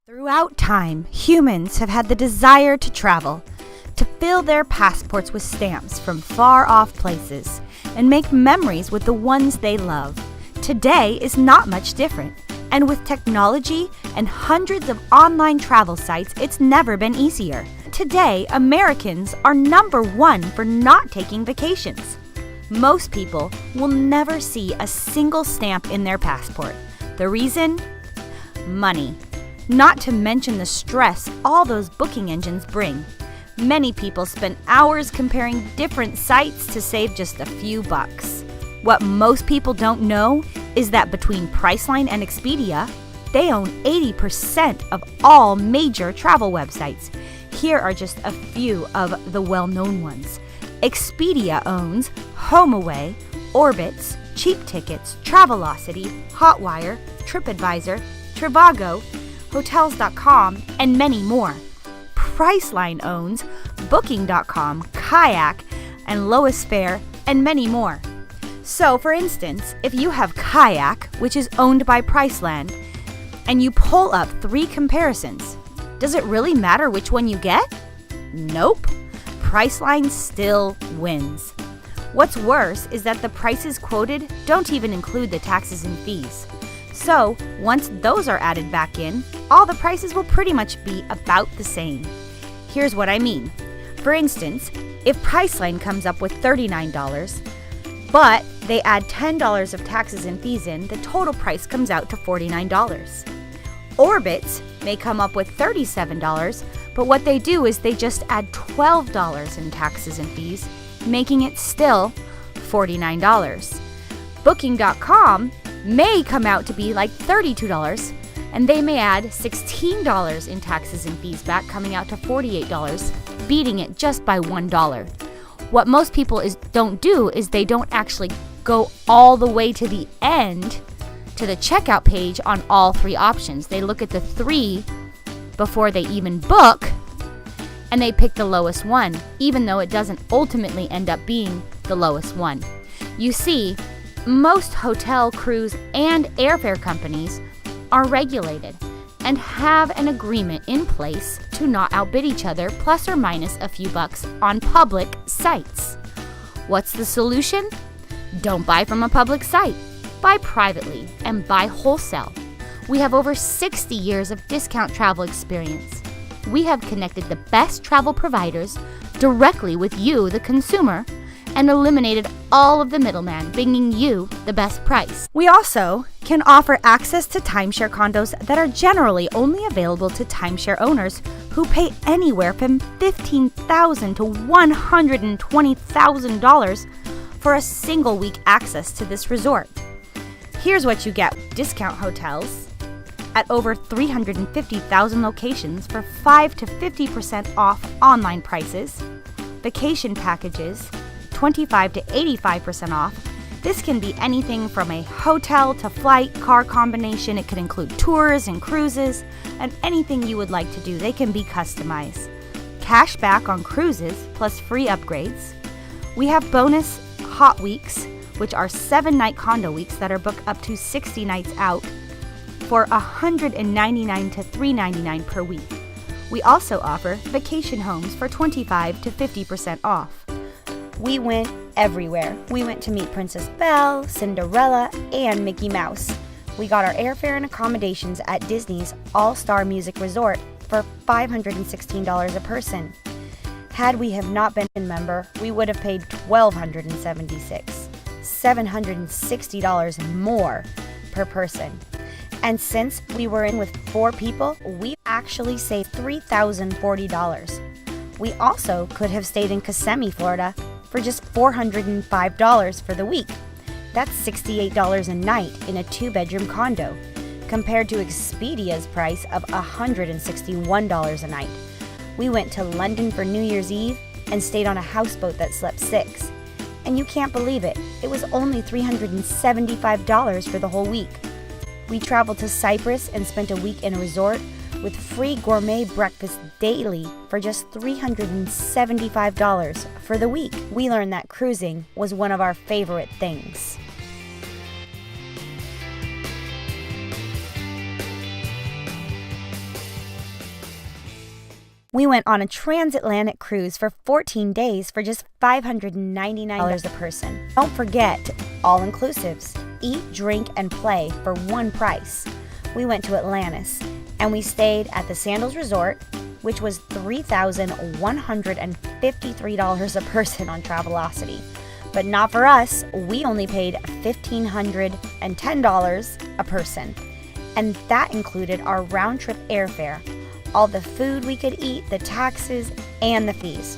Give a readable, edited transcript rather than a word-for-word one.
Throughout time, humans have had the desire to travel, to fill their passports with stamps from far-off places, and make memories with the ones they love. Today is not much different, and with technology and hundreds of online travel sites, it's never been easier. Today, Americans are number one for not taking vacations. Most people will never see a single stamp in their passport. The reason? Money. Not to mention the stress all those booking engines bring. Many people spend hours comparing different sites to save just a few bucks. What most people don't know is that between Priceline and Expedia, they own 80% of all major travel websites. Here are just a few of the well-known ones. Expedia owns HomeAway, Orbitz, Cheap Tickets, Travelocity, Hotwire, TripAdvisor, Trivago, Hotels.com, and many more. Priceline owns Booking.com, Kayak, and Lowest Fare, and many more. So, for instance, if you have Kayak, which is owned by Priceline, and you pull up 3 comparisons, does it really matter which one you get? Nope. Priceline still wins. What's worse is that the prices quoted don't even include the taxes and fees. So, once those are added back in, all the prices will pretty much be about the same. Here's what I mean. For instance, if Priceline comes up with $39, but they add $10 of taxes and fees in, the total price comes out to $49. Orbitz may come up with $37, but what they do is they just add $12 in taxes and fees, making it still $49. Booking.com may come out to be like $32, and they may add $16 in taxes and fees back, coming out to $48, beating it just by $1. What most people don't do is they don't actually go all the way to the end, to the checkout page on all 3 options. They look at the 3 before they even book, and they pick the lowest one, even though it doesn't ultimately end up being the lowest one. You see, most hotel, cruise, and airfare companies are regulated and have an agreement in place to not outbid each other plus or minus a few bucks on public sites. What's the solution? Don't buy from a public site. Buy privately and buy wholesale. We have over 60 years of discount travel experience. We have connected the best travel providers directly with you, the consumer, and eliminated all of the middleman, bringing you the best price. We also can offer access to timeshare condos that are generally only available to timeshare owners who pay anywhere from $15,000 to $120,000 for a single week access to this resort. Here's what you get: discount hotels at over 350,000 locations for 5 to 50% off online prices, vacation packages 25 to 85% off. This can be anything from a hotel to flight, car combination. It could include tours and cruises, and anything you would like to do, they can be customized. Cash back on cruises plus free upgrades. We have bonus hot weeks, which are 7-night condo weeks that are booked up to 60 nights out for $199 to $399 per week. We also offer vacation homes for 25 to 50% off. We went everywhere. We went to meet Princess Belle, Cinderella, and Mickey Mouse. We got our airfare and accommodations at Disney's All-Star Music Resort for $516 a person. Had we have not been a member, we would have paid $1,276, $760 more per person. And since we were in with 4 people, we actually saved $3,040. We also could have stayed in Kissimmee, Florida for just $405 for the week. That's $68 a night in a 2-bedroom condo, compared to Expedia's price of $161 a night. We went to London for New Year's Eve and stayed on a houseboat that slept 6. And you can't believe it, it was only $375 for the whole week. We traveled to Cyprus and spent a week in a resort with free gourmet breakfast daily for just $375 for the week. We learned that cruising was one of our favorite things. We went on a transatlantic cruise for 14 days for just $599 a person. Don't forget all-inclusives. Eat, drink, and play for one price. We went to Atlantis, and we stayed at the Sandals Resort, which was $3,153 a person on Travelocity. But not for us. We only paid $1,510 a person. And that included our round-trip airfare, all the food we could eat, the taxes, and the fees.